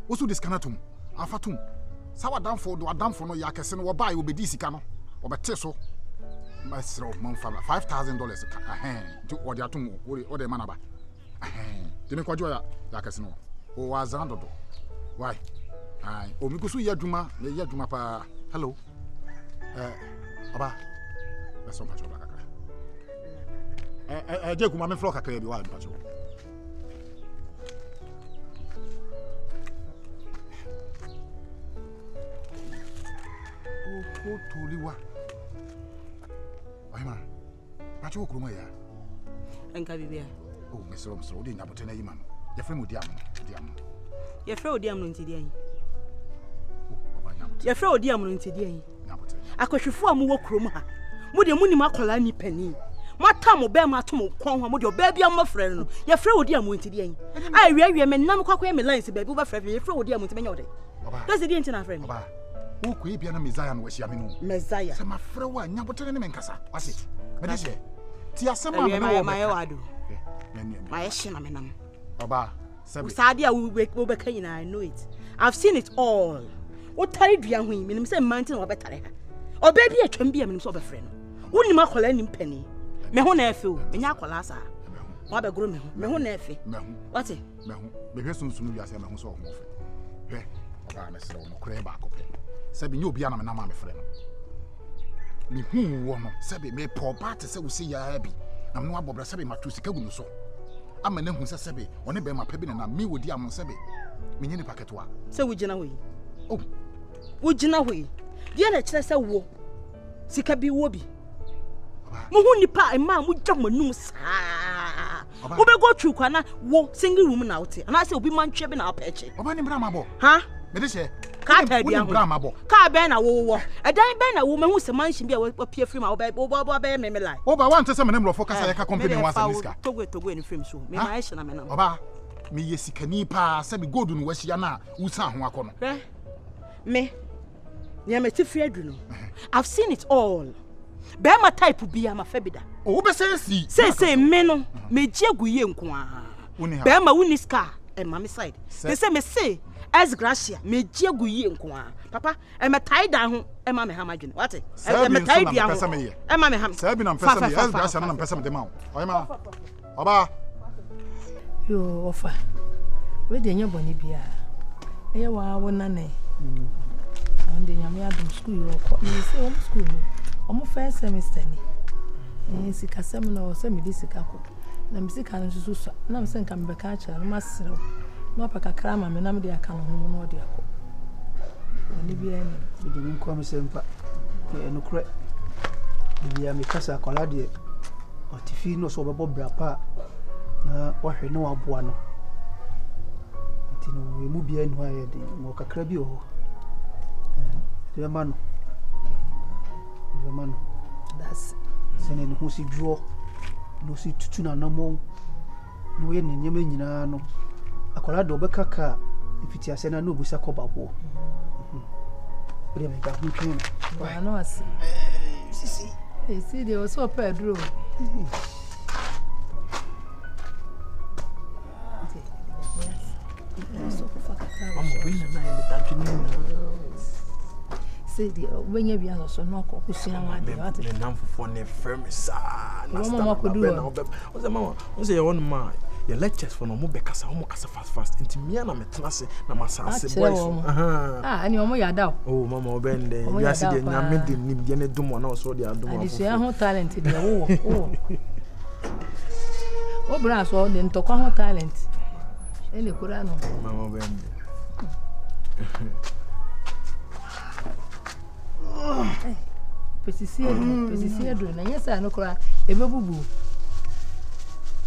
Osu diskanatum. Afatum. Sawa down for no yakese no buy obedi sika no. Obete so. Masro monfa $5,000 to Odiatum or the manaba. Dime kwajo ya yakese no. O wazandodo. Why? Ai, o mikusu yaduma pa. Hello. Oba. Let's on pacho bakaka. Je kuma me flock akere bi wa pacho. O toliwa. Ai ma. Pacho kuruma ya. Enka bibia. Oh, mesro odi nyabote na yima no. Ye frem Odiamono. Ye frem Odiamono ntidi an. Ye frem Odiamono ntidi an. Akwahwefo a mo wo krom ha. Mo de munim akola ni pani. Mata mo be ma to mo kon ho mo de oba bia mo frɛ no. Ye frɛ Odiamono ntidi an. Ai wiawie me nam kwakwa me lines ba bi wo ba frɛ ye frɛ Odiamono ntime nya wo de. That's the enti na frɛ me. Baba. Wo ko e bia na Messiah no wahia me no. Messiah. Se ma frɛ wa nyabotere ne me nkasa. Wase. Me de se. Ti asema me no wo. Ma ye wado. Ma ye hye na me nam. Baba. Sabi. Usadi a wo be ka nyina I know it. I've seen it all. Wo tare dua ho yi menim se mountain wo betare ha. Oba bi atwam bi a menim se obefrɛ no. Wonim akola nim pani. Me ho na afi o. Enya akola sa. Wo be gro me ho. Me ho na afi. Wate? Me ho. Me hwe sunsun wi ase me ho so ho fe. Hwe. Oba me sere wo no kure ba akopɛ. Sabi nye obi a na me na ma me frɛ no. Me hu wo no. Sabi me pɔ ba te se wo se ya bi. Na me no abobra sabi matu sika gu no so. Ama na hu se sabi one be ma pa bi na me wodi am sabi. Me nye ni paketwa. Se wo gina ho yi. Oh. Wo gina ho yi. Dia na kyerɛ sɛ wo sika bi wo bi. Mo hu nipa ma mo gya manum saa. Wo be go tru kwa na wo single room na wote. Ana sɛ obi man twe bi na apeche. Oba ni bra mabo. Ha? Me de she. Ka ta bia ho. Bra mabo. Ka be na wo. Edan be na wo ma hu se mansion bi a wo pie free ma wo be me like. Oba want say me nem lofo kasa ya ka company wan say niska. Togo ni frame so. Me ma ehye na me nam. Oba me yesikani pa se be gold no wahia na wusa ho akọ no. Me. Nya me ti free adu no. I've seen it all. Bema type bi am afabida. Oh, be say say me no me giegu ye nko a. Bema wuni ska e ma me side. They say me say as gracia me giegu ye nko a. Papa e me tie down ho e ma me ha madwene. What? E me tie dia ho. E ma me ha. Say bi na pesa me as gracia na pesa me dem a. Oye ma. Oba. Yo ofa. We de nya boni bia. Eye wa wo nane. On de nya me adum school yo ko. Me say home school. Omo first semester ni sika sem no se me di sika ko na me sika no susu na me se nka me beka acha no masrew no pa kakra ma me na me de aka no ho no de akọ ni bia ni de ni nko me se mpa no kure bia me kasa akola de otifi no so bebo bra pa na wahwe no aboa no ntino we mu bia ni aye de mo kakra bi o de ma no Romano, that's sending who see draw, no see tutuna no more, no way in Yemen, no. A colado becca, if it is a no busa cobabo. But I make a good train. I know, see, they were so bad, drew. I'm a winner, say the when you be so no ko kusia wa de what the nam for ne firm sa na mama ko do o say mama o say you want ma your lectures for no mo be kasa o mo kasa fast inti me na metena se na masase boys ani o mo ya da oh mama o ben de you see the nyame de nim de ne dum na o so de adum ani so ho talent de wo o bra so de ntokwa ho talent ele kura no mama ben Pesisi do na yesa no kura ebebubu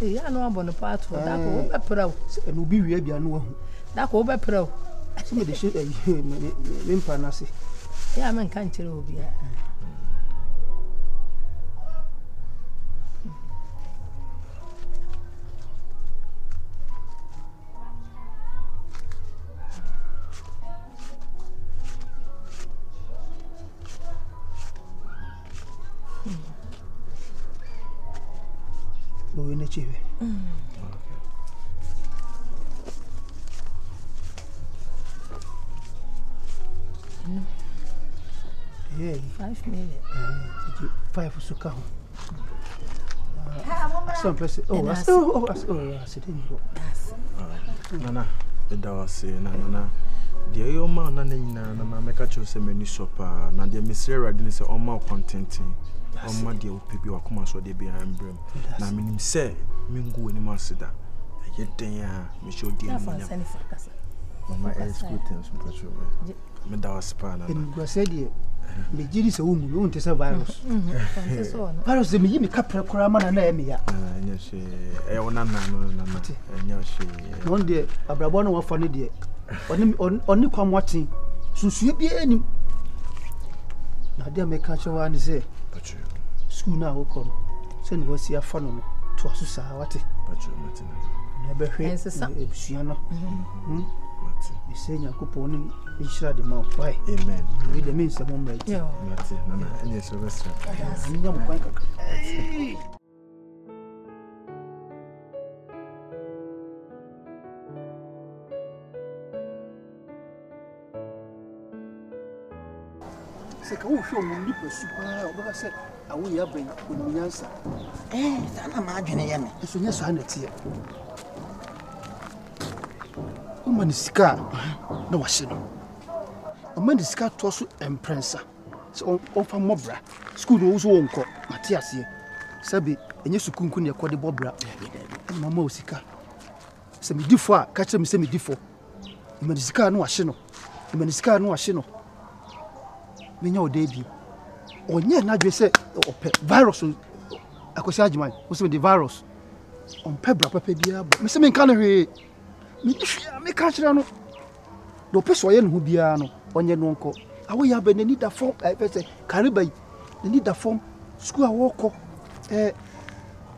ya no abon part for da ko be prawo no bi wi bia no wahu da ko be prawo so me de she me mpa na se ya men kan kire obi a chive. 5 million. 5 suka ho. Some person. Oh, I didn't go. Nana, the was Nana. The young man and Nana make a choice a menu sopa. Now the Mr. didn't say all more contenting. All my dear people are coming so they behind brim. Now, I mean, say, Mingo in Masida. I get there, Michel dear. Mama, I school terms, but that was span. And you said, me Jiddy's a woman who won't a virus. Virus, the me capra craman and Emia. And she, I want and she. One day, a Brabano of funny dear. Only come watching. So she be any. Now, dear, make catch one is there. But you. School now will come. Send was here fun to us. What? But you, Martina. Never heard Siana. You say your coupon in Shady Mouth. Why? Amen. Read the means of one way. Martina, and yes, a restaurant. Second, show me super. What I said, Awo Yaa bring with me answer. Sana imagine as soon as I had it. Woman is scar. No, I said no. A man is scar to us and prancer. So, offer mobra. School also won't call Matthias here. Sabi, and yes, you couldn't acquire the bobra. And Mamma Sika. Semi differ, catch them semi differ. The Mediscar no ashino. The Mediscar no ashino. Me know debut. Or near Nadre said, virus. I could say, man, what's with the virus? On Pebra, Pepia, Mr. Mincanary. Me catch no. No person who be on your uncle. Awo Yaa be need that form. I say, Caribbean. They need that form. School walk.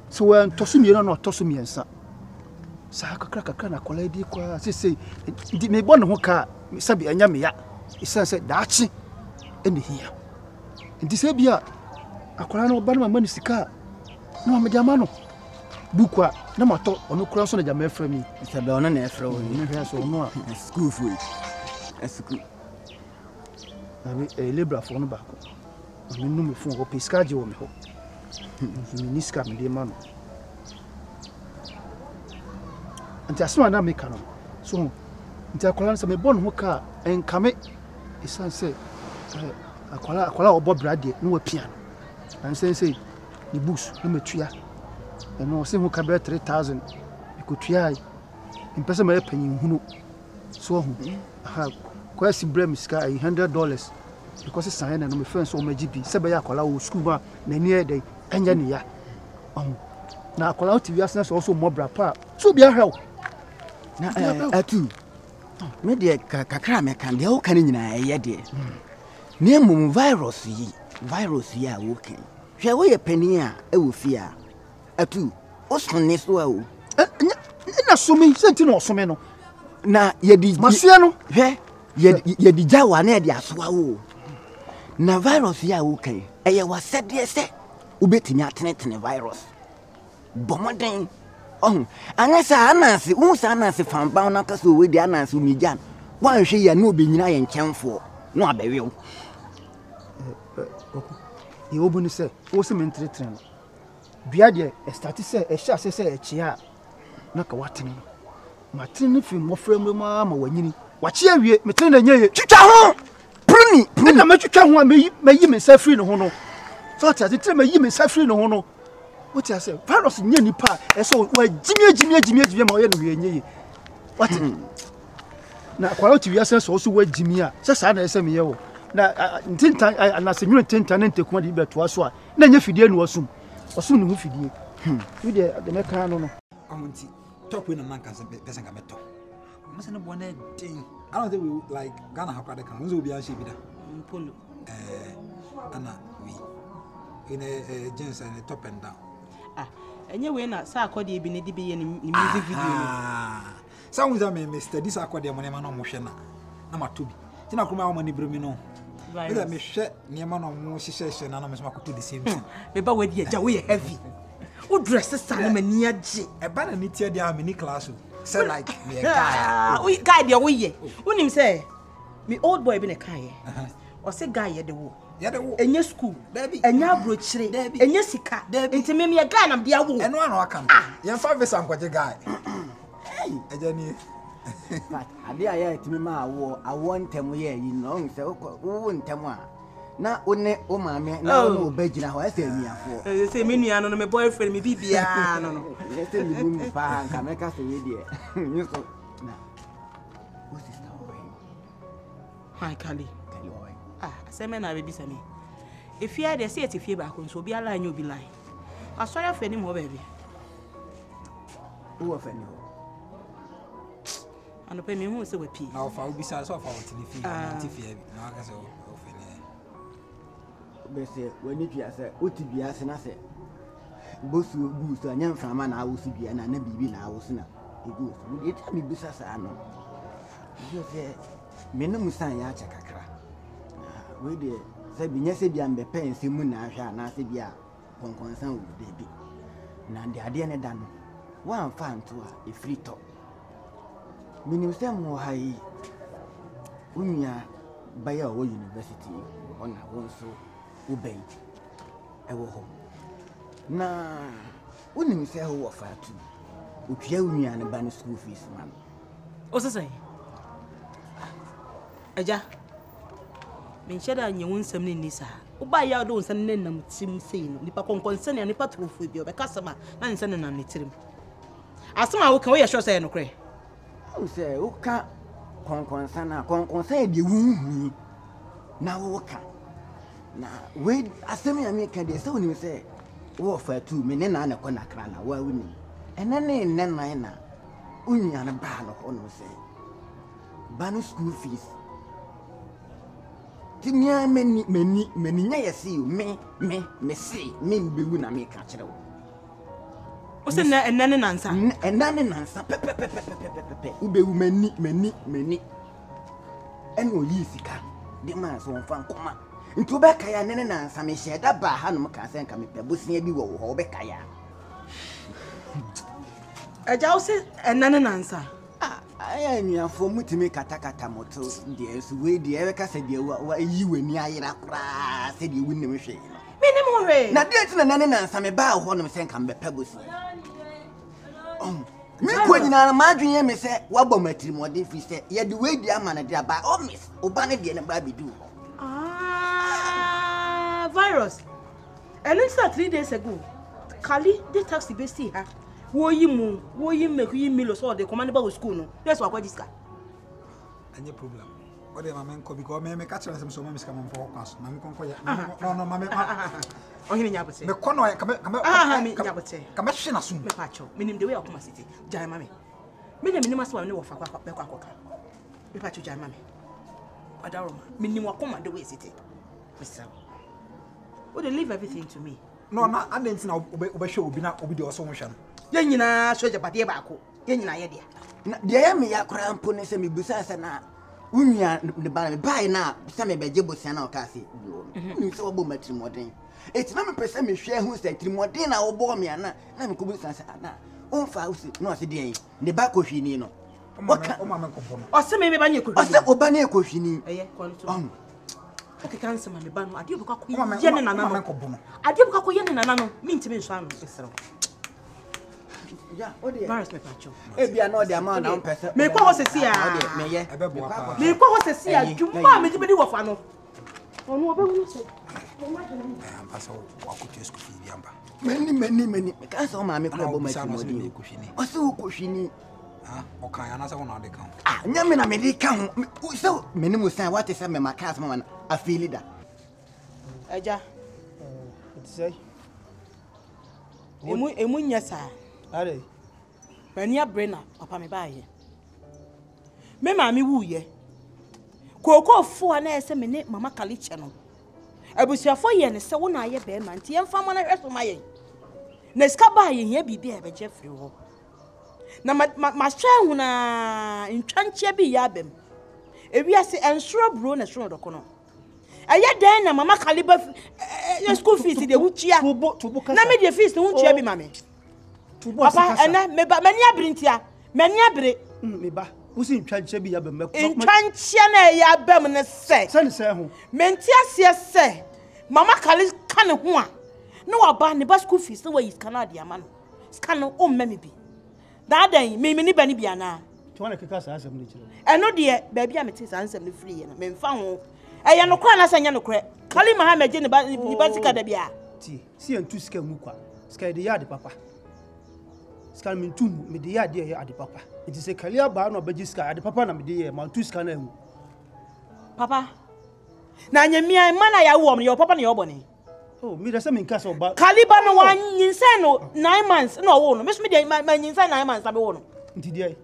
So when Tosumi no Tosumi and sa. Sa crack a can a collide. Say, did me born hoka. Sabi Anyamia. It says that. And here. And this Abia, a Corano Banama Manisika. No, Odiamono. Bukwa, no matter on no cross on the Jamaica for me. It's a don and afro. No, School food. That's good. I mean, a libra for no back. I mean, no phone or Piscadio on me. Minisca, my dear man. And just one I make so, until Colans may born hookah and come it. His son said, I call our Bob Brady, no piano. And say, the books, no mature. And no same who can bear 3,000. You could try in person my opinion. Who so I have question Brem Sky $100 because it's signed and my friends on my GP. Sabaya Cola Scuba, near day, and Yania. Now, call out to your also more brapa. So be a help. Now, two. Maybe a cacrame can be all canning in a day. Name virus ye are working. Shall we a penny a fear? A two, Osman is well. Assuming Sentinel Someno. Na ye di Masiano, ye di Jawa near the Aswao. Na virus ya okay. A was said yes, Ubeti Natanet in a virus. Bombarding. Oh, unless I Nancy, who's Nancy found bound up to with the Anansi Mijan. Why she a no being I and can for? No, I will. You open the say, what's a mentally train? Biadia, a status say, a chassis say, a chair. Knock a watting. Martin, if you more friendly, mamma, when you watch here, Matina, Chicha, Pruny, Pruna, Machuka, may you myself free no hono. Thought as it tell me you myself free no hono. What I say, virus in any part, and so why Jimmy, my enemy. What? Now, quality yourself also where Jimmy, just I say me. Now, in 10 times, and I say you 10 times to quantity better to us. Then if you didn't was soon, or soon who feed you. You there, the mechanic. Talk with a man can say, doesn't come at all. I mustn't have one thing. I don't think we like Ghana, how the can also be a sheep. Anna, we in a jeans and a top and down. And you win at Sarkody be in music video. Some of them, Mr. This aquarium, no motion. Number 2. Tina Kuma money brumino. Let me share near man of more session, and I'm to the same thing. Maybe we're heavy. Who dresses Simon near G? A banner need to have many class. Say like me a guy. We guide your way. When him say, me old boy been a guy. Or say guy at the wall. Enye school. Enya brochire. Enye sika. Enti me me guy na de awo. Eno ana aka. Yen fa visa nkwaje guy. Ejani. But ade aya etimi ma awo ntem ye yi no nse wo ntem a na one o maame na o bagina ho ese miafo. Say me nua no me boyfriend me bibia no. Ese mi mu pa nka meka se we de. Nso na. O sister o. Hi Cali. Aseme na baby sami. If you dey say it fie ba ko so bi ala anyo bi line. Asori afani mo baby. Who afani ho? Ano pe me hu se we pi. Na ofa obi sa so ofa wotini fie na tifie bi. Na aka se ofani. Be se wani bia se oti bia se na se. Bosu ogu so anya mframa na awosu bia na bibi na awosu na. Egu so. Ye ta mi bisa sa no. Yo se me no musan ya acha kakra. We de se binya se bia mbe pensi mu na ahwa na se bia konkonsan wo bebi. Na de ade ne da no. Wan fa nto a e free top. Minim se mo hai unya baya wo university ona wonso ubei ewo ho na unim se ho wo fa tu otwa unya ne ba ne school fees man o se sai aja min sheda nyi wonsam ne nisa wo ba ya do wonsam ne nam tim sei no nipa konkonsan ne nipa trofo bi obeka sama na nsan ne nam ne tirim asema wo kan wo ye sure say no kre o se o ka konkonsan na konkonsan e de wuhu na wo ka na we asemi ya me ka de se onim se wo fa tu me ne na na ko na kra na wa wuni ene ne ne na unya na ba no ho no se ba no school fees ti mia meni nya yesi me se me be wu na me ka kire wo o se na enane nansa pepe ube wu meni ene oyi sika de ma so mfa nkoma nti obeka ya nene nansa me hye da ba ha no ka se nka me pe bosia bi wo ho obeka ya aja o se enane nansa aya nyiafo mutimi katakata moto de so we de e ka se de wa yi wani ayira kra se de wu nim hwe me mo hwe na de tina nane nansa me ba ho no se nka me pe bosia me ko nyina ma adwene me se wabɔ matiri modern fi se ye de we di ama na de aba o miss oba ne de ne bra bi du virus and it's 3 days ago Cali the taxi Besia ha wo yi make yi milo so de command ba school no yes wa kwa diska any problem what dem amen ko because me catch them so me ska mo for class na me konko ya no mame o hini nyabote me kono ya me nyabote kama hwe na sum me pacho minim de we akoma city jai mame me na minim aswa ne wo fa kwa akoka me pacho jai mame adaro minim akoma de we city mesa would they leave everything to me no na andenti na obehwe obi na obi de oso ho hwe no ye nyina so jabade ba ko ye nyina ye de na de ya me ya kra mpo ne se me busa se na unya de ba me bai na se me beje bosia na o ka se ni se obo matiri modern eti na me pese me hwe hu se tiri modern na obo me ana na me ko busa se ana on fa usi no se de yin de ba ko hwini no o ma me ko bono o se me ba nye ko o se oba na ko hwini eye konto okay cancer me ba no ade obuka ko ye ne nana no ade obuka ko ye ne nana no mi ntime nso anu esero ya o de virus me pacho e bia no de ama na on pese me kwa ho sesi a o de me ye me kwa ho sesi a dwuma me tibedi wo fa no onu obewu so am pasa wa ko tesku fi bi amba meni ka so ma me kwa bo ma ti mo di o se wo ko hwini o kan ya na se wona de kan nya me na me di kan so meni mo san what is me ma ka so ma na afili da aja say emu nya sa are mania brena papa me ba ye me ma me wu ye koko fo na ese me ne mama Cali che no abusuafo ye ne se wo na ye be ma nti ye mfa ma na hweso ma ye na ska ba ye hia bibia e be je firi ho na ma hwe hu na ntwanche bi ya bem ewiase ensuro bro na suro doko no aya den na mama Cali ba school fees de wuchia na me de fees no wuchia bi ma me papa ena me ba mani abrintia mani abre me ba usi ntwanche bi ya be me ntwanche na ya bem ne se se ho menti asie se Mama Cali can one. No about the bus school fees the way is Canadian man. Scan oh me be. That day me Benny Biana. To want to kick us as a military. And no dear baby I'm answer me free and men found. I am no crown as I am no crack. Cali Mohammed Jenny Basica de Bia. See and two scale mukwa. Sky the yard papa. Scan me two me the yard here at the papa. It is a clear barn of Bejiska at the papa and the year, my two scanner. Papa. Now you me and man I woman your papa and your bonny. Oh, me the same castle but Caliban one insano 9 months. No, Miss me my inside 9 months. I won't. Today.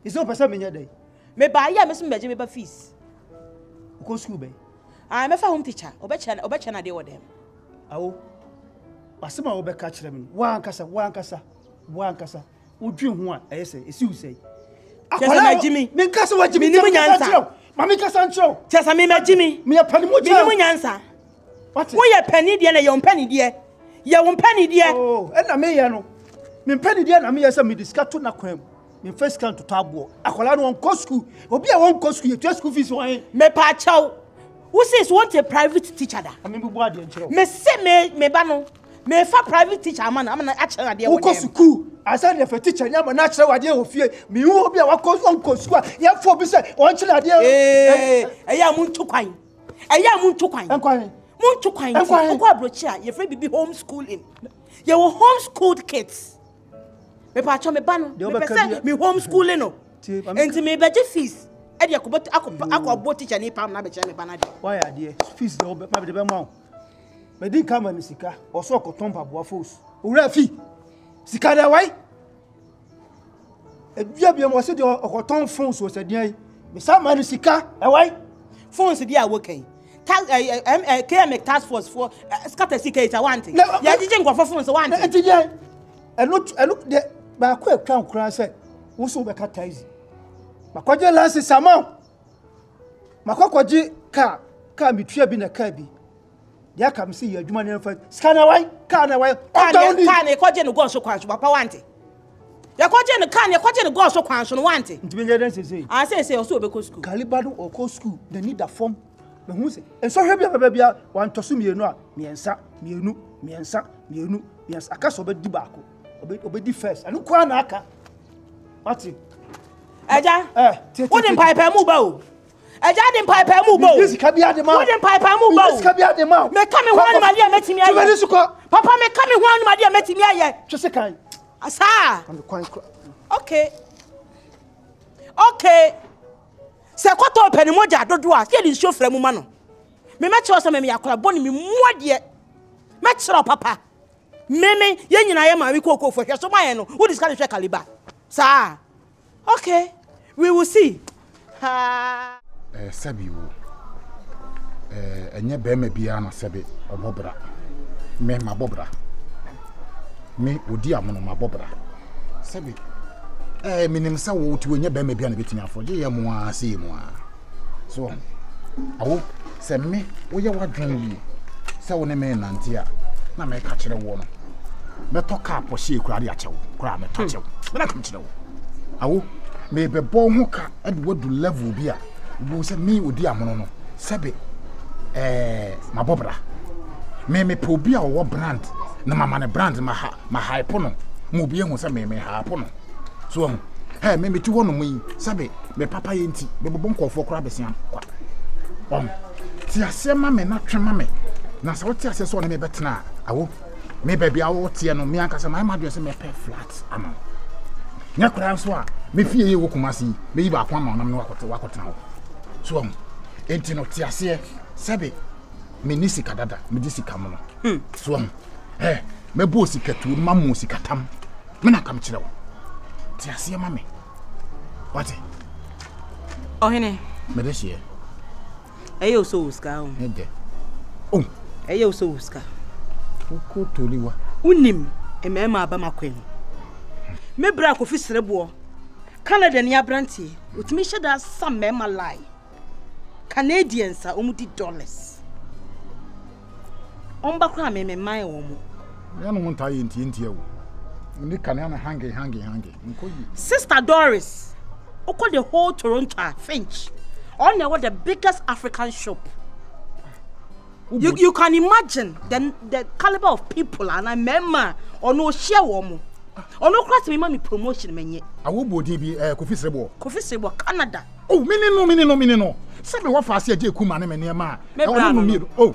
It's no person in your day. Me buy ya Miss Benjamin fees. Go school bay. I'm a home teacher. Obechan I deal with them. Awo. Asema obe catch them. One kasa. Would you want? I say, it's you say. Yes, Jimmy. Me kasa wa Jimmy. Mami kasa ncho. Just me Jimmy. Me a penny mo answer. What? We a penny dear and your penny dear. Ya one penny dear. Oh, and I may no. Me penny dear and me as a me discuss to na kwem. Me first come to tabo. Akola no on school. Obi a won school, you school fees why? Me pa chow. Who says want a private teacher da? I mean be board ncho. Me say me bano. Me fa private teacher man, I'm actually there. Who go school? I said if a teacher nyama natural idea of fear. Me who obi a wa on school. Ya for be say on chila idea. Eh, ya muntu kwan. Ya muntu kwan. Enkwan. Muntu kwan. Okwa brocha, you free be homeschooling. You were homeschooled kids. Me pa cho me bano. Me say me homeschooling no. Enti me beje fees. E dey akobot teacher ni pam na be che me bana dey. Why are there fees dey ma be dey ma. Me din kama ni sika. Oso okoton paboa fos. Owura fi. Sika dey why? E bia mo se dey okoton phones wo se dey. Me sa ma ni sika. E why? Phones dey awoken. KM task force for scatter sika is one thing. Ya jije ngwa for phones one thing. Enti dey. Eno dey ba ko akran kran se wo so be kata easy. Makwaje lansi sama. Makwaje ka mitwa bi na ka bi. Dia kam si ya adwuma ne fa. Scanner why? Car na why? Car na kwaje no go so kwan so papa wante. Ya kwaje no car na kwaje no go so kwan so no wante. Ntimi nya den say. Ah say o so obeko school. Caliban or co school, they need a form. Me hu say. En so hwebia bia wan toso mienu a miensa. Aka so be di baako. Obedi first. Anu kwa na aka. What? Eja. What in pipe mu ba o? Eja din pipe mu ba o. This ka bia de ma. What in pipe mu ba o? This ka bia de ma. Me ka me ho anu ma dia metimi aye. Papa me ka me ho anu ma dia metimi aye. Twese kan. Asa. Okay. Se kwato peni moja dodo a ye di nsuo fra mu ma no. Me meche so me yakora boni me muade. Meche papa. Meme ye nyina ye ma we kokofo hwe so maye no. Wo discuss hwe Caliban. Sa. Okay. We will see. Ha. Sabi wo. Enye be me bia na sabi obobra. Me mabobra. Me Odiamono mabobra. Sabi. Minim sa wo ti wenye be me bia na betimi afo. Je ye mo a se mo a. So. Awo se me wo ye wadwen wi. Se wo ne me nante a na me ka kire wo no. Me to ka po she kura de achewo. Kura me to achewo. Me na ka kire wo. Awo me be bo ho ka e de wadu level bi a wo se me Odiamono no sebe mabobra me po bi a wo brand na mama ne brand ma hype no mo bi ehun se me hype no so me ti wono mo yi sebe me papa ye nti be bo nkofo kora besia kwa ti ase ma me na twe ma me na se wo ti ase so na me betena awo me be bia wo tie no me anka se my madwe se me pe flat ama nya kura nso a me fie ye wo kumasi me yi ba kwa ma onam no wakotena ho so enti no ti ase sebe me ni sika dada me di sika mo no so me bo sika tu ma mo sika tam me na kam kire wo ti ase ma me what ohene me de hie ayo so uska o ede ayo so uska ko toliwa unim emema aba makwen me bra ko fi serebo Canada ni abrantie otimi heda sam mema lie Canadians a omudi dollars omba kra me man wo mu ya no nta ye nti awu ni kan na hangi nkoyi Sister Doris oko the whole Toronto Finch on the biggest African shop You can imagine the caliber of people and I remember or no share woman. Or no class me mommy promotion menye. Awo bodi bi Kofi Srebo. Kofi Srebo Canada. Oh, mini no. Say me what fast ye kuma na me niam oh.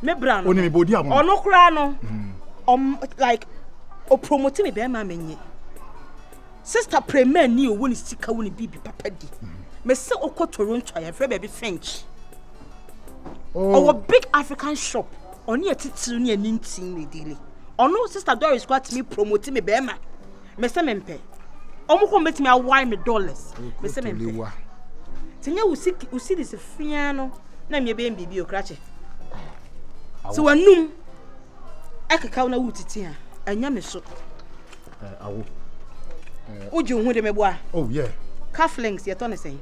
Me brand. Oni me bodi am. Or no kra no. Like o promote me be ma menye. Sister premier ni o woni sika woni bibi papa di. Me say okọ Toronto ya frɛ baby French. Our big African shop. Oni etitiru ni anintin we daily. Ono sister Doris got me promote me be ma. Me say mempe. Omo ko met me awai me dollars. Me say mempe. Tinya usi this fia no na me be bibi okrache. So wanum akaka na wutiti a anya me so. Awo. Oji hu de me boa. Oh yeah. Calf links ye ton say.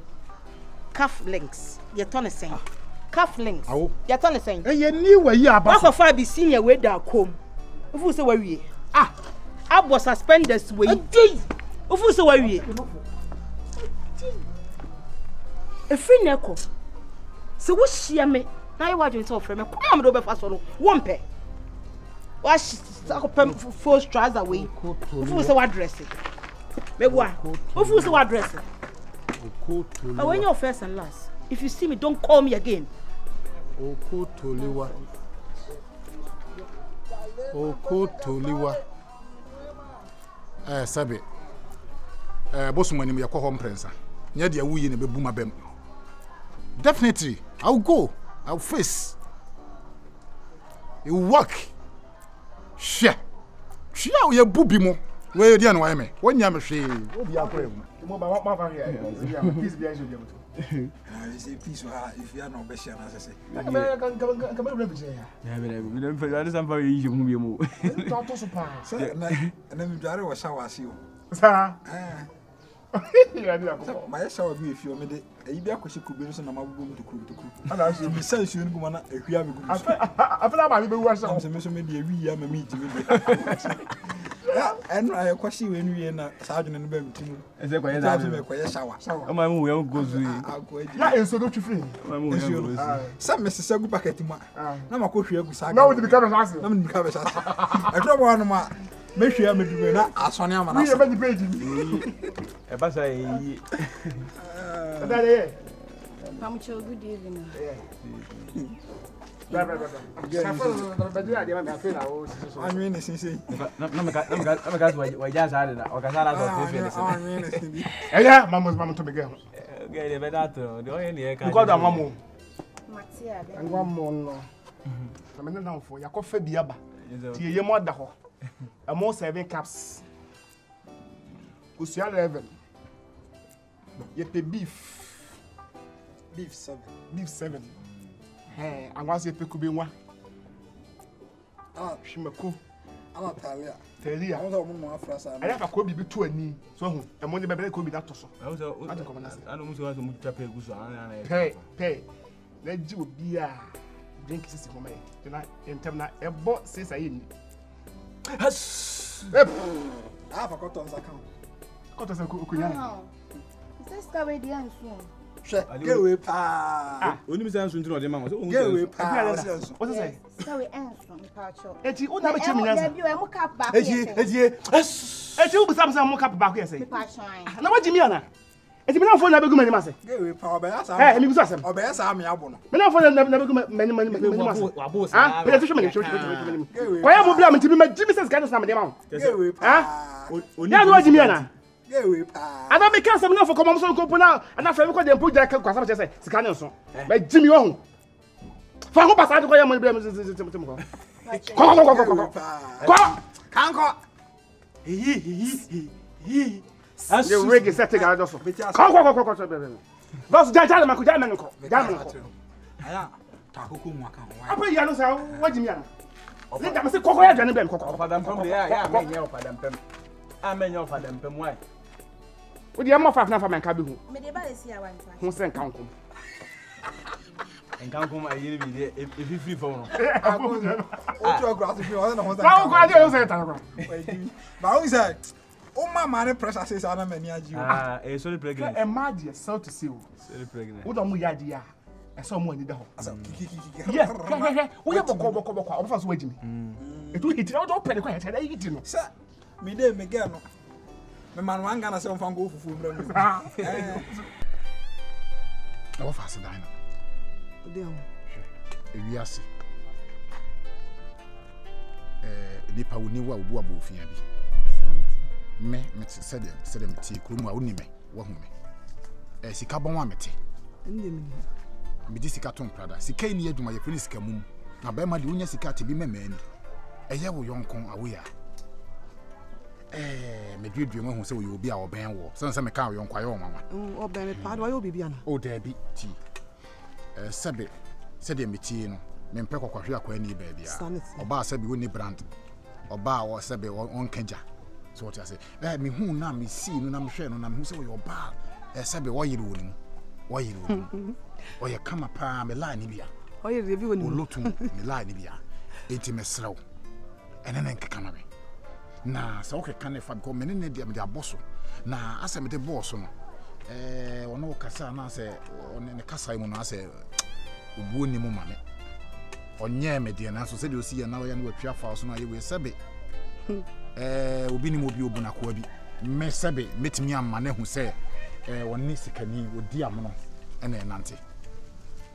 Calf links ye ton say. Calf links. Awo. Ye ton say. Ye ni wa yi aba. Wa fa bi senior we da kom. Ofu se wa wie. Abo suspenders we. Ofu se wa wie. Efri neko. Se wo hia me na ye wa dwen se ofre me. Kom me do be fa so no. Wo mpe. Wa akopem full trouser we. Ofu se wa dress it. Me boa. Ofu se wa dress it. When you're first and last, if you see me, don't call me again. Okotoliwa. Sabe. Bosumani me yakọ home prensa. Nya de awuye ne bebu mabem. Definitely, I'll go. I'll face. You work. Share. Share we bubi mo. Where you no me. When you am hwe. Obi akọ mo ba ma here. Peace be answer dem to. I say peace if you are no Besia na say. Come rev say ya. Yeah, we don't for that some very easy mu bi mu. Don't so pa. Na me dware wo shower ase o. Sa. Ya dia ko. Ma ya shower bi efi o me de. Eyi bi akohye kube so na mabubu mu to kuru. Ala so me san suo ngu na ehua me gu. Afela ba bi be wa shower. Me so me de ewi ya ma me ntimi de. And I question when we na Sergeant and Bem Timu. Is it quite a shower? I'm going to go to you. So don't you free? Some Mrs. Sagu packet. No, my coach, you now to become a answer. I'm become a I don't want to make sure I'm doing that. I saw him. I'm about to pay you. A bus. Good evening. I'm really since we just had it. Yeah, Mamma to begin. Get a better. Do any got a mamma. And one more. I'm now for your coffee biaba. Your mother. A more 7 caps. Usia 11. Yet the beef 7. Beef 7. Hey, I want to say could be one. Shimako. I'm Talia. I want to have a could be 2 and so a money baby could be that also. I don't want to pay. Pay. Let you be a drink system for me tonight. In terms of a bot says I in. I have a cut on account. Cut us a cook. This guy with the answer. Get away, pa. Only Miss Anson to the mamma. Get away, pa. What is it? Sorry, Anson, Pacho. It's you, not a minute. You are up back. It's you, but some more cup back here. Say, now what do you mean? It's been for never go many masses. Get away, pa. Hey, me was awesome. Or bears are me abon. But now for never go many masses. Ah, but I show me. Why am I blaming to be my Jimmy says, kind of some amount? Get away, pa. Now what do you mean? I don't make some enough for common so go now, and after we got them put that class, say, Scannerson. But Jimmy on. For who pass out to go, my blame is can't go. As you rig is setting out of it. Those Jajama could diamond. I put Yanos, what do you mean? Let them say, Cocoa, and Ben Cocoa, for them from the air, for them. I'm in your father, why? Would you have more for my cabin? Who sent count? And count my enemy if you free phone. Oh, my money pressure says I'm a solid pregnant. And my dear, so to see you. What am we idea? Esa mo ani da ho. Yeah, wo ya boko ofa so wagimi. Etu hiti na do pele kwa hiti na hiti no. Sa me dey me get no. Me man wanga na se on fango fufu mbra mu. Na wo fa se dan na. Odiamono. Ewiase. Nipa woni wa obu abofia bi. Me said me ti kurumu a woni me wo hu me. Sika bon wa mete. Inde me. Me di sika ton prada. Sika ni adwuma ye fini sika mum. Na ba ma de wonya sika te bi memani. Eye wo yonkon Awo Yaa. Me duedue mo hu se wo ye obi a oben wo. Se me ka wo yonkwa ye wo mama. Oben me pa do yo bibi ana. O da bi ti. Sabe me ti no. Me mpe kokwahwe akwa ni ba bia. Oba sabe woni brand. Oba wo sabe on kanja. So what I say? Me hu na me see no na me hwe no na me hu se wo oba. Sabe wo yire woni. Wo yire woni. O ye kama pa me line ni bia. O yire bi woni. O lotu me line ni bia. Enti me srew. Enene nkeka na me. Na sa wo keka na fa because me ne de aboso. Na asa me de boss no. Ono kasa na se ne kasa mu na se obuo ni mu mame. Onye me de na so se de osi ya na wo ya na watwa fa so na ye we sebe. Obi ni mo bi obu na ko bi. Me sebe metimi amma na hu se wonni sikani Odiamono ene nante.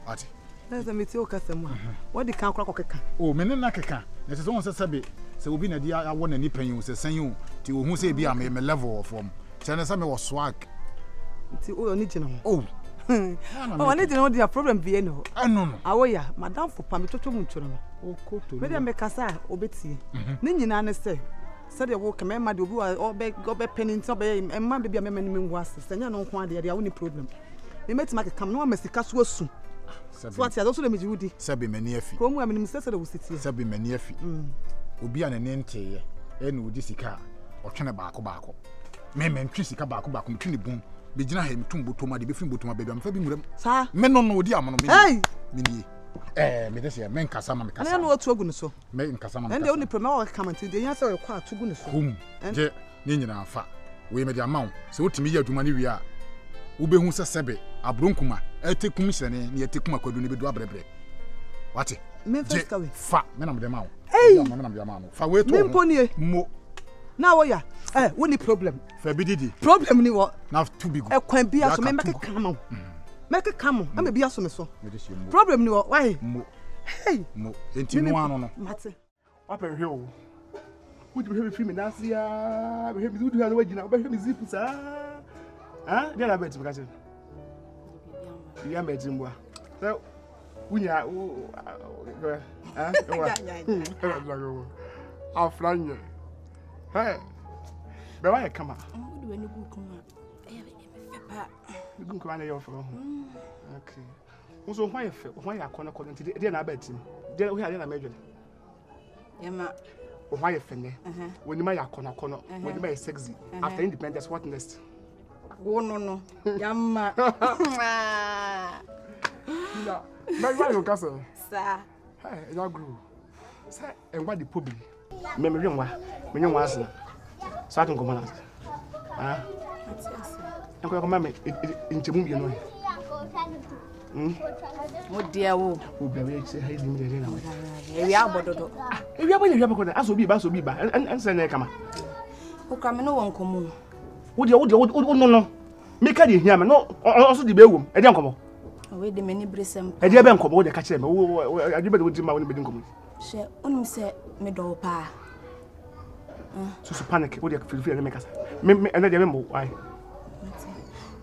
Ati. Na se meti o kasa mu. What di kan kra keka. O me ne na keka. Na se so won se sebe se obi na di awo na ni panyin se sanyin ti wo hu se bi am me level of form. Se na se me wo swag. Ti o ni jina ho. Oh. Oh, ni jina ho dia problem bi no. No. Awo Yaa, madam for pa me toto mu ntoro no. O ko to. Me dem be kasa obetie. Ni nyina ne se de wo kema ma de obi obe penin so be emma be bia mema ni mengu ase senya no nko ade ya wo ni problem me metima kekam no amasika so asu so ati azo so de meji wudi sabe mani afi ko mu amini mse de wo sitie sabe mani afi obi ana ne nteye e na odi sika otwene baako me ntwi sika baako mtwi ne bum be gina ha mtum botoma de be fin botoma be am fa bi muram sa me no Odiamono me ni me dese me nkasa ma me kasa. Na no otu ogu ne so. Me nkasa ma me kasa. Nde oni prema wa comment de nya se o kwa atugu ne so. Je ni nyina fa. We me de amaw. Se otimi ya aduma ni wi a. Wo be hu se sebe abronkuma etekum hyene ne etekum akwadu ne be do abrebre. Wate. Me first ka we. Fa me na me de mawo. Me na me de amaw. Fa we to. Me mponie. Mo. Na Awo Yaa. Woni problem. Fa bi didi. Problem ni wo. Na too big. Ekwan bia so me make kama. Make come am be bia so me so. Problem ni wo. Why? Mo. Hey. Mo. Enti no ano no. Mate. Apa hwe o. Wo di hwe film na asia, be hwe mi du ha na wagina, be hwe mi zip sa. Dia na bet because. Ya bet mboa. So unya afranya. Hey. Be wa kama. Wo do eni gu kuma. Papa. Gu kuma na yo fro. Okay. Unso hwan ye fe, hwan ye akona kono nti dia na bet. Dia wo ya na medwe. Yema. Hwan ye fe ne. Woni ma ya akona kono, woni ma ye sexy. After independence what next? Wo no. Yama. Ya. Na yo kasa. Sa. Hey, ya grow. Sa enwa di pobi. Me nwa asena. Sa tun komana. Enko ko mame inchemu bi no. Odiawo. Obi be say hay lim de na. Ewi abododo. Ewi abododo aso bi ba anse na kama. O ka me no won komo. Wo no. Me ka de hia me no oso di be ewom. E de nkomo. We de meni bresem. E de be nkomo wo de ka kire me. Wo adibe de wo di ma wo ne be di nkomo. She onim se me do pa. So panic wo de feel na me kasa. Me ene de me mo why.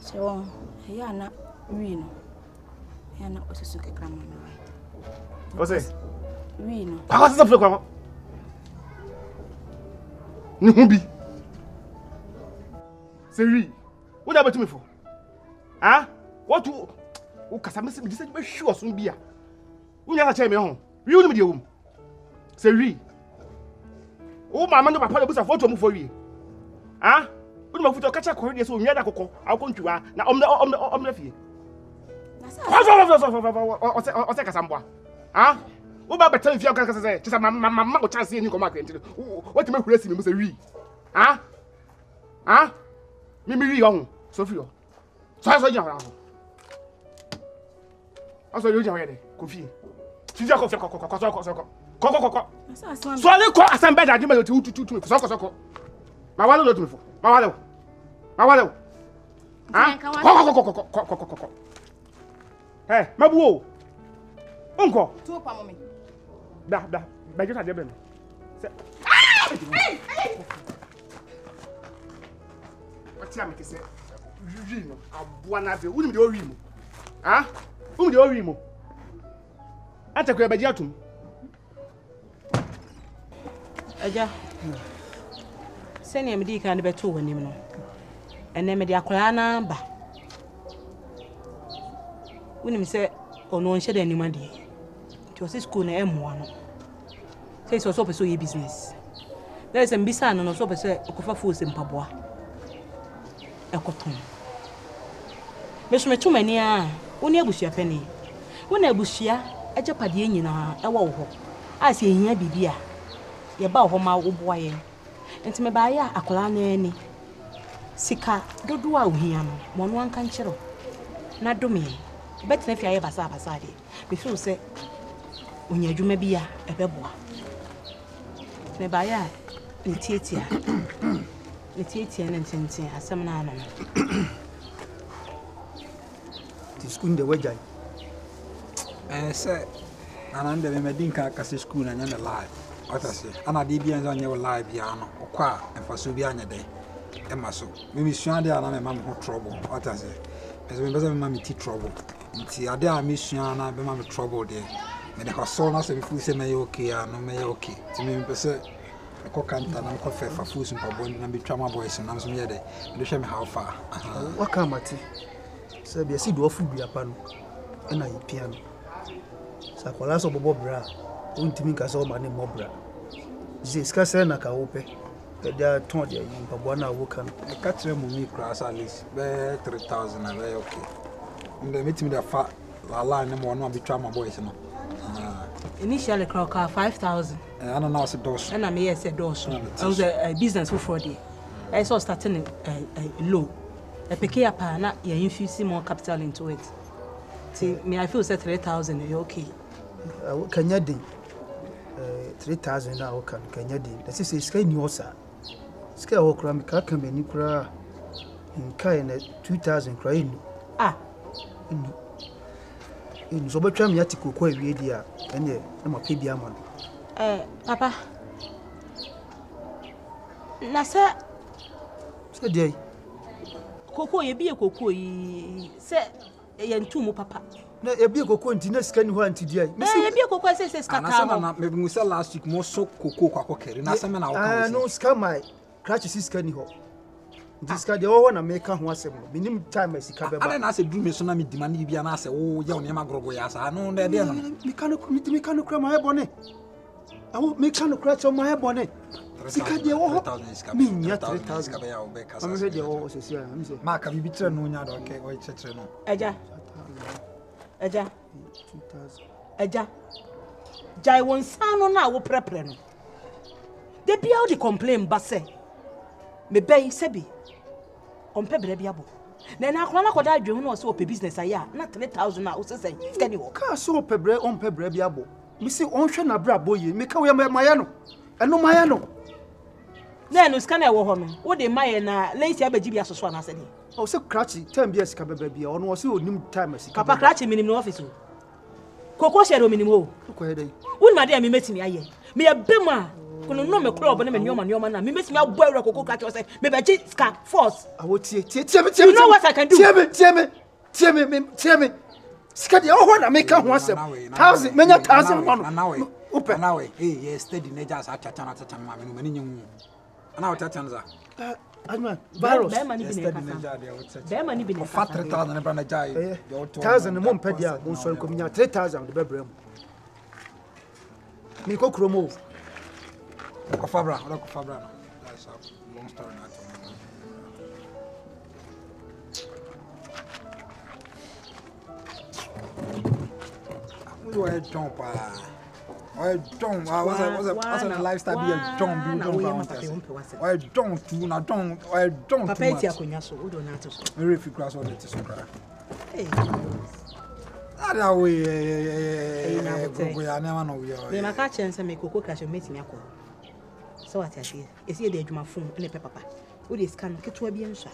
She won. Ya na wi no. Ya na osusu kekra ma me why. O say? Wi no. Kwa sa fle kwa. Ni hu bi. Seri. Wo da betu me for? What you o kasa me se me be hwe osun bia. Wo nya ka che me ho. Wi wo ni me de wom. Seri. O mama ndo papa de busa foto mu for wi. Wo ma futo ka cha korre de so nwa da kokko. Akontwa na omna fie. Na sa. O se kasa mboa. Wo ba betan fie kasa se chisa mama go chance ni ko ma kwenti. Wo ti me huresi me mu se wi. Me wi ho. So fio. So jina ho. Also you jawede. Kofi. Tija kofi ko. So ale ko asambe da djuma tu so. Ma wale lo tu me fo. Ma wale. Ah? Ko. Eh, mabuo. Unko. Tu pa mommy. Da. Ba jota de be me. Wati am ke se. Juju no. Aboa na be. Unim de owi mu. Ah? Unim de owi mu. Ata ko abaji atum. Aja. Seni amedi kan be to wanim no. Ene me de akola na ba. Unim se ono nche de anima de. Ti o se school na emo ano. Say so pursue your business. There is a mbisa no so pursue okofa force mpaboa. Ekoton. Meso metu mani a, woni abusua pani. Woni abusua agapade nyina ewo wo ho. Ase ehia bibia. Ye ba ho ma wo boa ye. Enti me ba ya akola na ani. Sika dodo a ohia no, mo no anka nkyero. Na dome. Betina fi aye basa de. Me feel say onya adwuma bia ebeboa. Me ba ya ntiatia na ntintin asem na ana. Ti school de wajai. Say anande me medinka ka se school na nya me live. Ota se ana de bia nza nya live bia no okwa emfaso bia nya de. Ema so. Me misua de ana me mam ho trouble. Ota se. Pese me pese me mam ti trouble. Nti ade a misua na be mam trouble de. Me de hustle na se me fu se me okay no me okay. Ti me pese ko kanta na ko fefa fu so mpabo na be twama boys na so me de. Me hwe me how far. Waka mate. Se bia si do ofu bia pa no. Na yi piano. Sa kola so bobo bra. Untimi ka so ma ne mo bra. Je ska se na ka wo pe. E dia ton dia yi mpabo na wo kan. E ka tre mo mi class at least be 3000 na be okay. Nde metimi da fa la ne mo no be twama boys no. Initially crowd 5,000. I don't know what's a dose. And I may say dose. I was a business for 4 days. I saw starting low. I pick up and you infuse more capital into it. See, me, I feel say 3,000. You okay? Can you do 3,000 now? Can you do? That's it. Sky Niosa. Sky Okram, Kakam, and Nikra in Kayan 2,000 crying. Ah. In so much time you have to go quite radio and yeah, I'm a baby man. Papa. Nasa. Say day. Coco, you be a coco, say, Yantumo, papa. No, a big coco and dinner scan one today. Miss a coco says, Scatama, maybe we said last week more so coco, and I said, no scam my crutches is scanning home. This guy, the one I make one minimum time as he come back. And I said, do me so many demand you be an answer. Oh, young Yamagroyas. I know that they mechanical cry my bonnet. I won't make kind of crutch on my bonnet. Mean yet 3,000. I'm ready. Oh, Mark, have you betrayed no yard? Okay, or it's a no. Aja 2,000. Aja Jai won sound now will prepare. They be out the complaint, but say, me bay sebi. On pebebiabo. Then I call out that you know so business. I not 3,000 now. Say, can you walk? So pebre on pebebiabo. Missy ocean a bra boy, make away Mayano. And no Mayano. Then no scanner woman. What they Mayana, lazy Abajibia Swan said. Oh, so cratchy, 10 years cababy, or no so new time as Papa Cratchy minimum office. Coco shadow minimum. Would my dear me met me, me a bimmer. Kono no me club na me nyoma na me meti me aboy roko catch you say me be ska force I will tie me you know what I can do tie me ska dey ho na make ho asem 1,000 menya 1,000 man open now eh yes steady na just achacha na achacha ma me no mani nyu ana achacha na za Adman virus be mani bi ne for 3,000 na brand jai 1,000 mo pedia mo so ko nya 3,000 de bebrem me ko kromo Kofabra. That's a long story. I don't. A lifestyle be a don't. I don't. Papa, it's a cognac, so we don't have to. Very few grass on it. Ada we go ya na no we. Me maka chense me koko ka shometi me akọ. So what I say? Esi dey adwuma phone ene pe papa. Wo dey scan keto bi enhwa.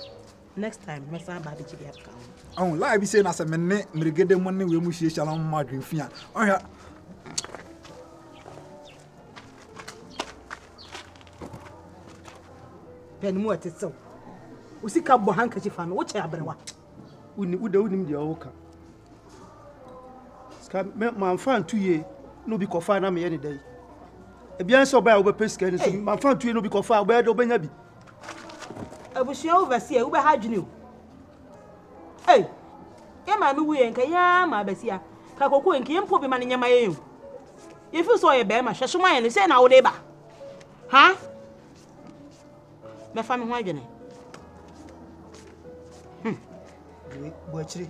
Next time me fa ba be chi bi aka. Oh, lie be say na se me ne Melegede money we mu hie shala ma dwefia. Ohia. Ben mu atetsew. Usika bo hankachi fa no wo che abrewa. Unim dia oka. Ska man fan 2 year no bi kofa na me ye ne dai. Ebian so ba wo be pesika ni so man fan 2 year no bi kofa wo be do benya bi. Abushia overseer wo be hadwene o. Hey. Ye ma me wuye nka ya ma Besia. Ka kokko nka ye mpo bi ma ne nyama ye. Ye fi so ye be ma hwehwe ma ye ne say na wo de ba. Ha? Me fa me ho adwene. Boachiri.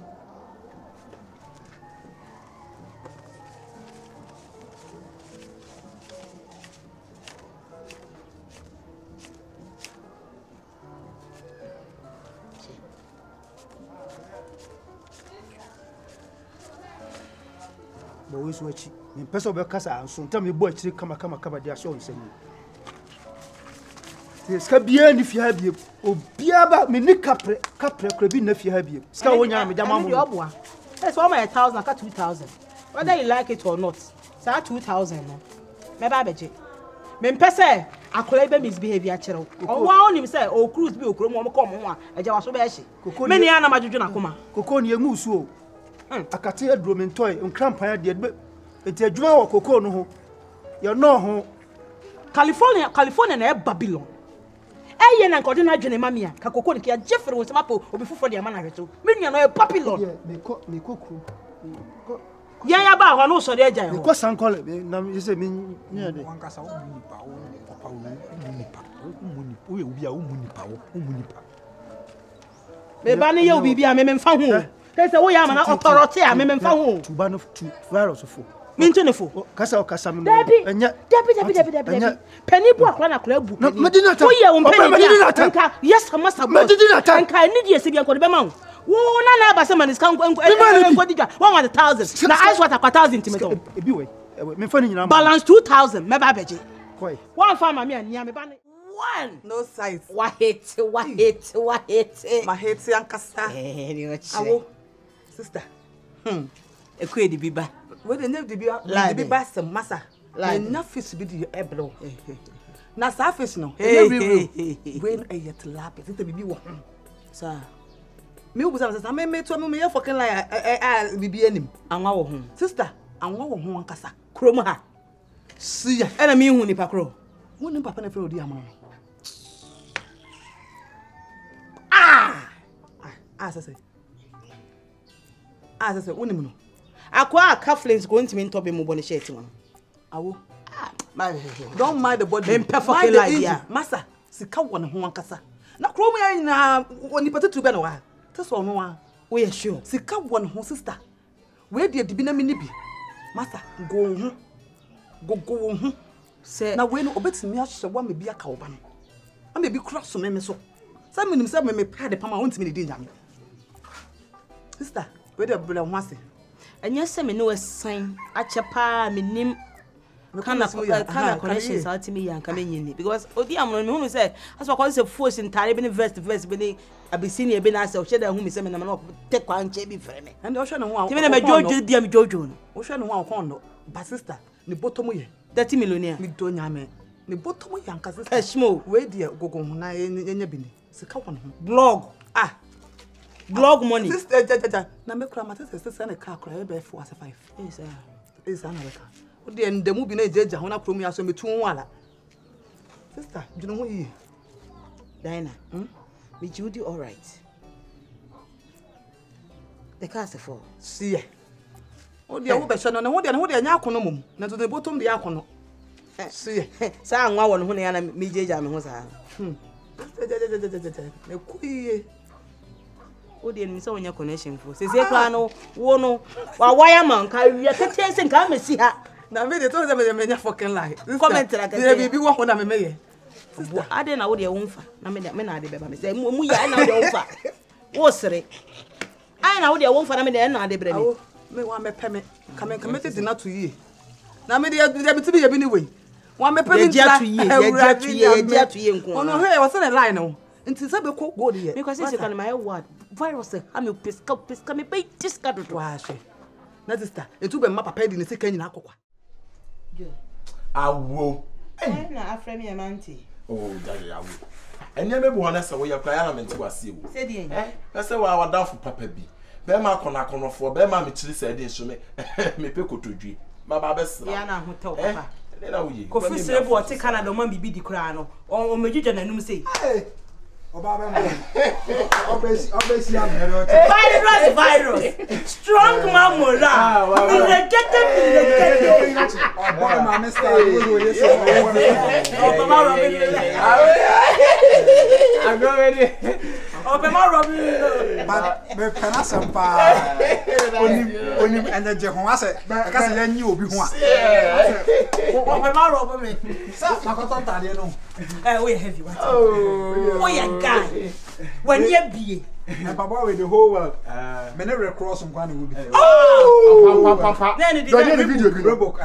Bo wesu achi. Me pesa obe kasa anso ntam me boachiri kama dia so nsani. Ska bia ni fia bia obia ba me ni kapre kra bi na fia bia ska wonya me jama mo that's all my 1000 ka 2000 whether you like it or not say 2000 no me ba beje me mpese akola be misbehave a kire o wa onim say o cruise bi okro mo ko mo a eja waso be hye me ni ana madwodwo na koma koko ni engu su o akate aduro me ntoy nkrampan ya de enti adwuma wo koko no ho ye no ho California na Babylon. Eye na nkode na dwene mamia ka koko ne kia Jeffrey wo semapo obi fufo de amana hweto me nua no e Babylon me kokru ya ba ho no so de agyan ho ko sankole na me se me nya de wankasa wo munipa wo papa wo munipa wo ye obi a wo munipa me ba ne ye obi bia me mfa ho say wo ya mana authority a me mfa ho tuba no virus fo minto ne fo kasa o kasa me enya debi penny bu akra na akra bu medina ta wo ye wo penny nka yes masa medina ta nka ni die se bia ko de be ma wo na ba se manisika nko digwa 1000 na ice water 1000 timeto ebi we me fa ni nyina balance 2000 me ba beje koi one farm me ania me ba ne one no size wa hate ma hate ankasa ni awo sister ekwe di biba we dey name di biba sem masa na fish bi di ebro na sa fish no we no eyet lap it bibi wo sa me ubusa na me to me ye fucking lie bibi anim anwa wo ho sister anwa wo ho ankasa krom ha siya ena me hu ni pakro wo ni papa na fe Odiamono sese wo ni mu no akwa cufflinks go ntimi ntobe mu bone shirt mo awo don't mind the body me perfect idea masa sika won ho ankasa na krom ya nyina oni patatu be no wa teso no wa we are sure sika won ho sister we de dibi na me ni bi masa go ho se na we no obetimi ahye wa me bi aka wo ba no am bi kura so me so sa me nim se me pade pama won timi de nyame sister we de bele ho ase anya se me no asan achepa me nim kana connections out me yan kama nyini because Odiamono me hunu say as for cause force in tare be ne vest be ne abisini be na say o sheda hu me say me na no te kwa nche bi frɛ me and o hwe ne ho a ti me na me jojo dia me jojo no o hwe ne ho a kon no ba sister ni bottom ye 30 millionaire mi do nyame ni bottom ye anka sister Eshmo we dia gogo hu na enya bi ni sika won ho blog money sister na me kura ma sister na ka kura e be 4 as 5 is America o de ndemu bi na ejeja ho na kuro mu ya so metu ho ala sister dwene ho yi Diana me Judy all right the cast for see o de wo be hwe no na wo de nya akono mum na to de bottom de akono see sa anwa won ho na ya na me jeja me ho sa me kuiye o de ni so wonya connection for se kwa no wo no wa wire man ka wi tete se nka mesi ha na me de to se me nya fucking lie comment la ka de bibi wo ho na me meye sister ade na wo de wonfa na me na ade beba me se mu ya na wo de wonfa wo sere ai na wo de wonfa na me de na ade bre me Me wa me pɛ me. Kame te dinner to ye. Na me dey be to be anyway. Wa me pɛ me dia to ye nko. Ono he was on the line no. Nti se be ko go dey. Because say can my word. Virus am pesca me pay discard to ahwe. Na sister, etu be ma papa di ne sika nyina akokwa. Awo. Na afrɛ me amanti. Oh, daddy awo. Enya me bo na se wo yakra ya na menti wase wo. Say dey. Na se wa wada for papa bi. Be ma akona konofo, be ma me chiri se dey so me pe kotodwi. Ma ba be sra. Ya na hotel papa. Na wo ye. Kofi sere bo ti Canada o ma bibi di kra no. O megidwa nanum sei. Obesi Virus. Strong man moral. Melegede. Boy, my mister. I'm ready. But me pena sampa. Oni energy ho ase. Aka se ya nyi obi ho a. Sa makoto tade no. We heavy what? Oh, yeah, guy. When you be. And Papa with the whole world. Me never cross on kwani will be. Papa. Then it is a video. Robok.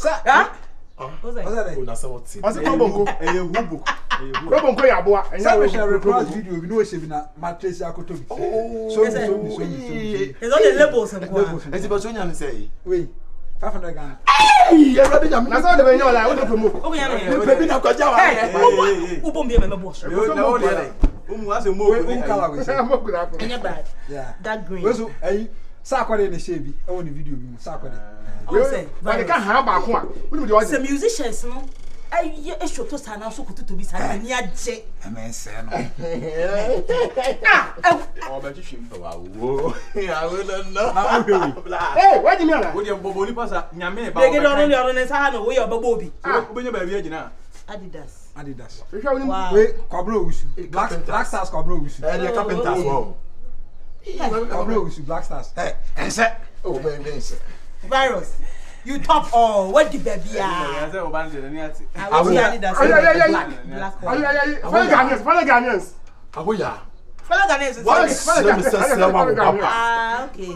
Sir. Huh? What's that? What's the problem? Problem ko ya boa. Enya we share record video we know she be na mattress akotobi. So. It's on the labels and Ezi ba so nya ne say. Wait. 500 Ghana. Hey, everybody jam. Na so de be nya ola, we do promote. Oh, yeah. We be na kwaja wa. Who bomb me my boss? No, there. Ase mo. Color we say. Enya bad. Yeah. That green. We so sa akwade ne shebi. E won video bi sa akwade. Oh, say. But they can't have back one. We do the Some musicians no. I show to sana so kutu to be sana ni aje. Amen say no. Oh, but you shim to wow. I will know. Hey, where do you mean? Wo dey bobo ni pasa nyame ba. They get on the sana no we obobo obi. Obenye ba bia gina. Adidas. Wow. Wait, Cobro Usu. Black Stars Cobro Usu. The carpenters wow. Cobro Usu Black Stars. Hey, and say oh baby. Virus. You top all. What the baby? I say oban de ni ati. Awo Yaa. Black. Follow Ghanaians. Awo Yaa. Follow Ghanaians. Okay.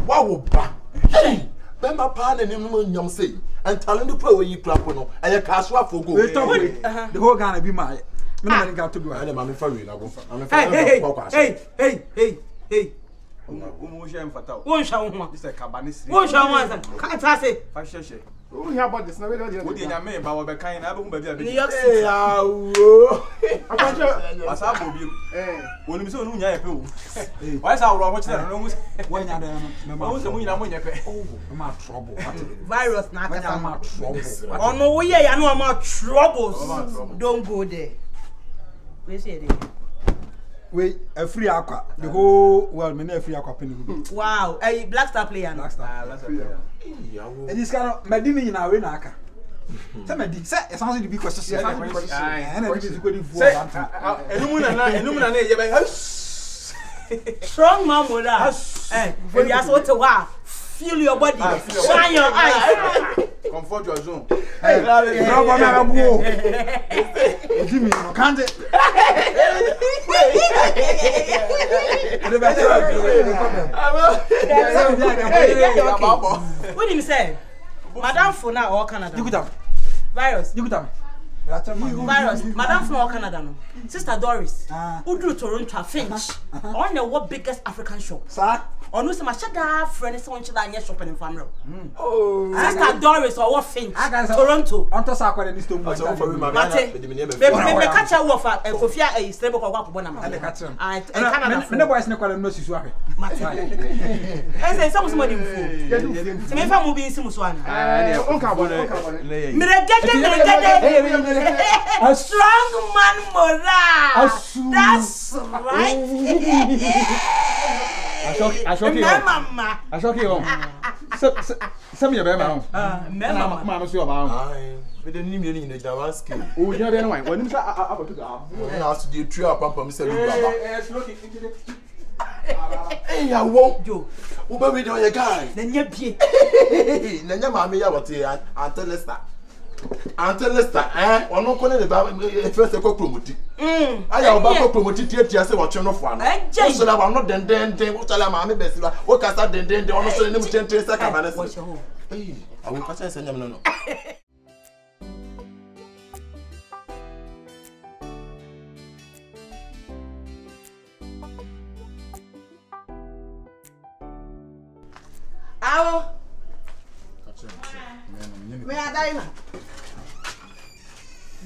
Wow ba. Hey, bemba pa na nim no nyam sei. And talent pro we yi plapo no. Aya kaso afogo. The whole Ghana be my. Me na me got to do. I na me fa we na go fa. Hey. Umu share mfata. Won sha won. This is kabani siri. Won sha won. Ka ta say. Fa sheshe. Who hear about this? Now we don't. Wo dey nyame ba wo be kan na be hu ba bia be. New York City. Awo. Asa bo bi. Woni mi se onu nya ye pe o. Why say awro ho kire no. When ya dey no. Wo se mu nyina mo nya pe. Oh, I'm out trouble. Virus na aka. I'm out trouble. Ono wo ye ya no am troubles. Don't go there. We say there. Wait, a free aqua. The whole world, many free aqua penny. Wow, a Black Star player. Black Star. And this kind of Medini in our winaka. Tell me, it sounds like the big question. And everything's going for strong man with us. When you are so to wow, feel your body, shine your eyes. Comfort your zone. Hey, Jimmy, can't it? What did you say? Madam for now or Canada? You could Virus. You could Virus. Madam from Canada. No. Sister Doris. Who do Toronto Finch? On the what biggest African shop? Sir? Or no, some shada friend is on China shopping in family. Oh, Sister Doris or what Finch? Toronto. On to Sakwa in this tomb. Mate, me catch a wolf at Kofia a stable of Wakubona. I can't. No boys no call no Siswari. Mate. I say somebody fool. To me, I'm moving Simuswan. A strong man morale. That's right. I shock you. Some your bema. Mamma, see about. We don't need any in the Davaski. Oh, you have anyone. When you say, I asked you to up on Mr. Hey, I won't do. Who be your guy? Then you be. Then your mammy, I will tell you, and tell us that. Until Lester, no corner the first echo promoting. I have about promoted tia say what you know for. So that I'm not then what tell my best. What can I then honestly name 10 seconds. Hey, I will pass and no. Awo. Me Adina.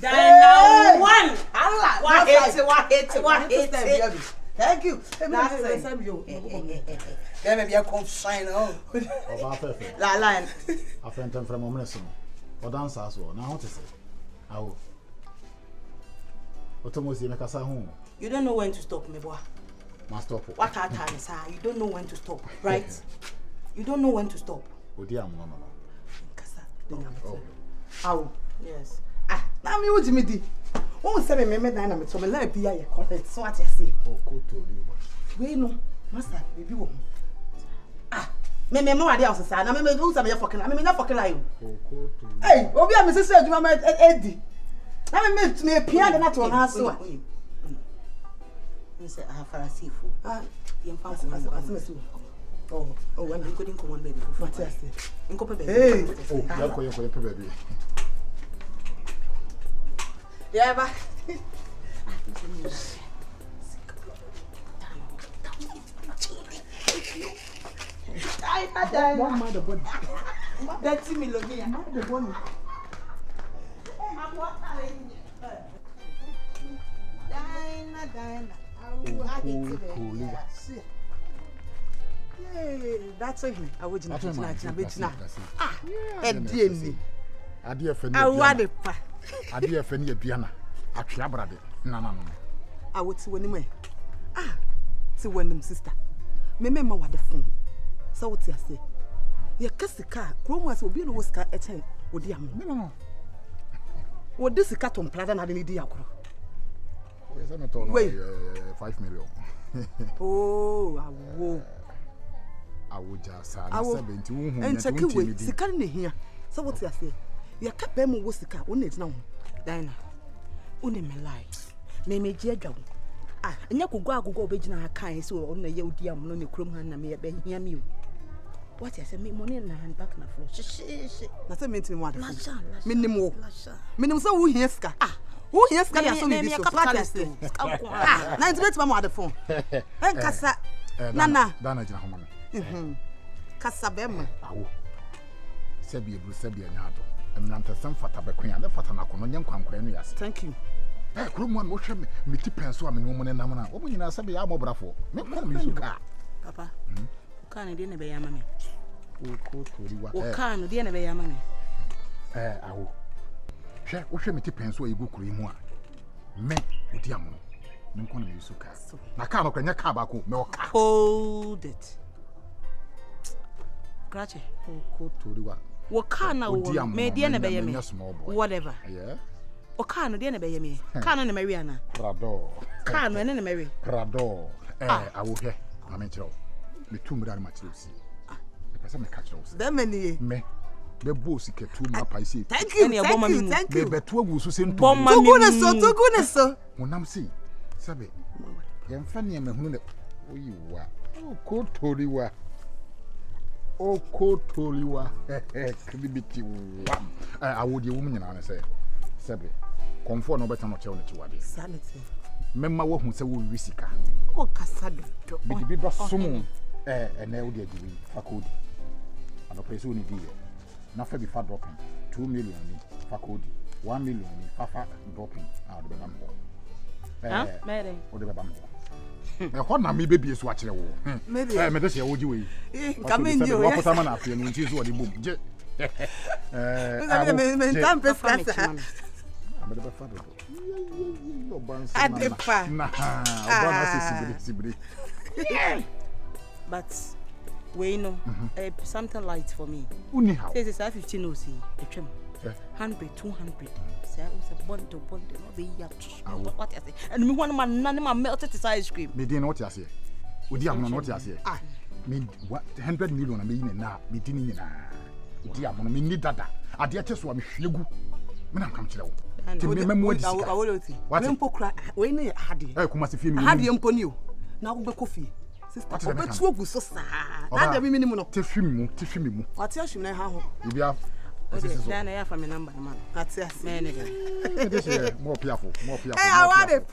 Dina one. Allah. What hit. Thank you. That's the same you. Let me be a consign on. La line. A friend from Omneson. Or dance as well. Now what is it? Awo. Otomosi make us home. You don't know when to stop, me boy. Must stop. What our time is you don't know when to stop, right? You don't know when to stop. Odiamono. Awo. Yes. Now me what me di. Who say me dynamic so me like be here correct. So what you say? We no. Master, baby wo. Me mo dey outside. Na me do say me fucking. Me na fucking like you. Hey, obi am say aduma ma edi. Na me pia na to na so. Me say farasifu. Yem fa ko. Oh, when you couldn't come on, baby. What is it? In copper baby. Hey, you baby. Yeah, but that's me, Logia. The one. Dina. That's a him. I wouldn't like a bit now. And dear me. I dear friend, I want it. I dear friend, piano. I traveled. No. I would see when him. See when him sister. Remember what the phone. So what you say? Your Cassica, Chromas will be no Oscar at 10. Odiamono. No. What this is cat on Plata and an idea. Wait, 5 million. Oh, I will. I would just say, and take away the candy here. So what you say? You kept them was the car, only it's now. Dinah, only my life. May me dear job. And you could go Begia kind so on the Odiamono no chrome hand and me a bed near me. What I say, me money in the hand back in the floor. That's a minute in one. Minimum. Minimum so who hears car. Who hears car? So maybe a capitalist. Now it's my mother phone. And Cassa Nana. Casabem. Sebia Nado. And I'm some fatabaquin and the fatanaco, young Quanquanias. Thank you. Crumman, watch me tip and swam in woman and Namana. Open in a Sabia Mobrafo. Make me car. Papa, can I didn't be a mammy? What can you didn't be a mammy? Awo. Share watch me tip and so you go cream. Me, Odiamono. No one use car. I can't open your car back. Hold it. Gracie. What can I me dear be me? Whatever. Yeah. O can dear be me. Can na Mariana. Prado. Can na Mary. Prado. I will hear. I mean, me 2 million materials. The person me catch those. That many. Me. The boss get 2 million paisi. Thank you. Me betu agu so sen to. To goodness so. Monam si. Sabe. Yem fani me hunu ne oyiwa. O ko toriwa. Okotoriwa kribiti wa awodi wo nyina na say sebe comfort no better no che wona chiwade sanity memma wo hu se wo wisika o kasa do bi bi ba somo ene wo de agiwi fakodi ano peso ni die na fa bi fa dropping 2 million ni fakodi 1 million ni fa dropping de be bam ho mere o de be bam ho ho na me bebie so akere wo me de se wo ji we come in you wa pota ma na afie no nti so wo de bom je me tam pesca me de be fa do no ban adepa na ba na sibiri but we know something light for me uni how say 15 no see etwem 100 200 say was a bundle no be ya what I say and me one man none my melted ice cream me dey no what you say Odiamono no what you say me 100 million na me yin na me din nyina Odiamono me ni dada ade ache so me hwegu Me na kam kire wo. Ti me memo di sika. Me mpo kra, we na hade. Kuma se fie mi. Hade mpo ni o. Na wo be kofi. Sister, obetu ogu so sa. Na de mi no. Ti fie mi mu. Ati ashim na ha ho. Bibia. Dan ya fa me number man. Ati ase. This is more piafo. I want it.